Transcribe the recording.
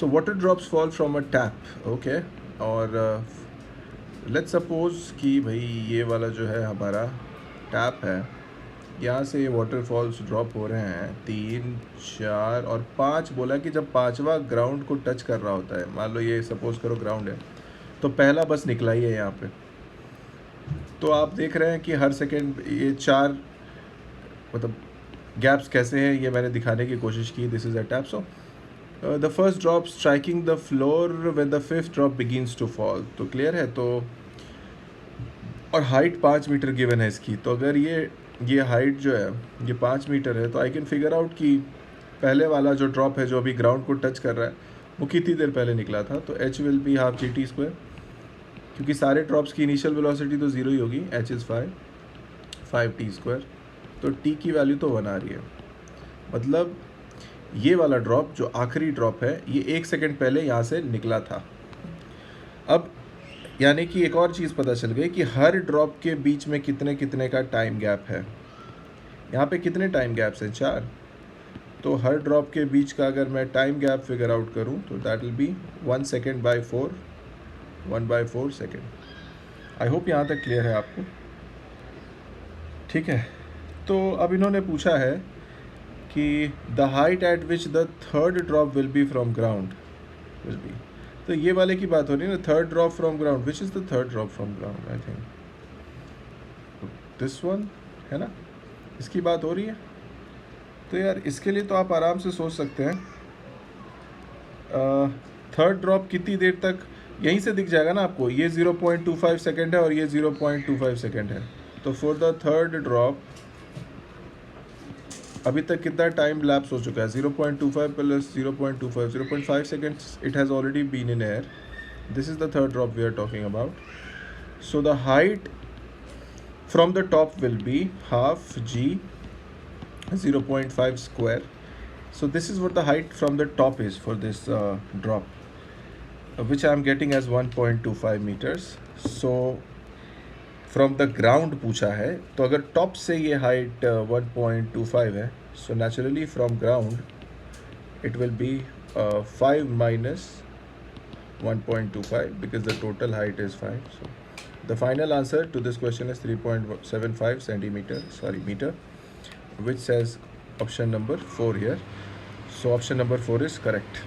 So water drops fall from a tap, okay. और let's suppose कि भाई ये वाला जो है हमारा टैप है, यहाँ से वाटरफॉल्स ड्रॉप हो रहे हैं 3, 4 और 5। बोला कि जब पांचवा ग्राउंड को टच कर रहा होता है, मान लो ये सपोज करो ग्राउंड है, तो पहला बस निकला ही है यहाँ पे। तो आप देख रहे हैं कि हर सेकेंड ये 4 मतलब गैप्स कैसे हैं, ये मैंने दिखाने की कोशिश की। This is a tap. So the first drop striking the floor when the fifth drop begins to fall. तो क्लियर है। तो और हाइट 5 मीटर गिवन है इसकी। तो अगर ये हाइट जो है ये 5 मीटर है, तो आई कैन फिगर आउट कि पहले वाला जो ड्रॉप है जो अभी ग्राउंड को टच कर रहा है वो कितनी देर पहले निकला था। तो H will be half GT², क्योंकि सारे ड्रॉप्स की इनिशियल वेलोसिटी तो ज़ीरो ही होगी। H is 5T²। तो टी की वैल्यू तो 1 आ रही है। मतलब ये वाला ड्रॉप जो आखिरी ड्रॉप है ये 1 सेकेंड पहले यहाँ से निकला था। अब यानी कि एक और चीज़ पता चल गई कि हर ड्रॉप के बीच में कितने कितने का टाइम गैप है। यहाँ पे कितने टाइम गैप्स हैं? 4। तो हर ड्रॉप के बीच का अगर मैं टाइम गैप फिगर आउट करूँ तो that will be 1 second by 4, 1/4 second. I hope यहाँ तक क्लियर है आपको। ठीक है। तो अब इन्होंने पूछा है कि the height eight which the third drop will be from ground will be. तो ये वाले की बात हो रही है ना, third drop from ground. Which is the third drop from ground? I think this one है ना, इसकी बात हो रही है। तो यार इसके लिए तो आप आराम से सोच सकते हैं। थर्ड ड्रॉप कितनी देर तक, यहीं से दिख जाएगा ना आपको। ये 0.25 सेकेंड है और ये 0.25 सेकेंड है। तो फॉर द थर्ड ड्रॉप अभी तक कितना टाइम लैप्स हो चुका है? 0.25 plus 0.25, 0.5 seconds it has already been in air. This is the third drop we are talking about. So the height from the top will be half G 0.5 square. So this is what the height from the top is for this drop, which I am getting as 1.25 meters. So from the ground पूछा है, तो अगर top से ये height 1.25 है, so naturally from ground it will be 5 minus 1.25 because the total height is 5. So the final answer to this question is 3.75 meter, which says option number 4 here. So option number 4 is correct.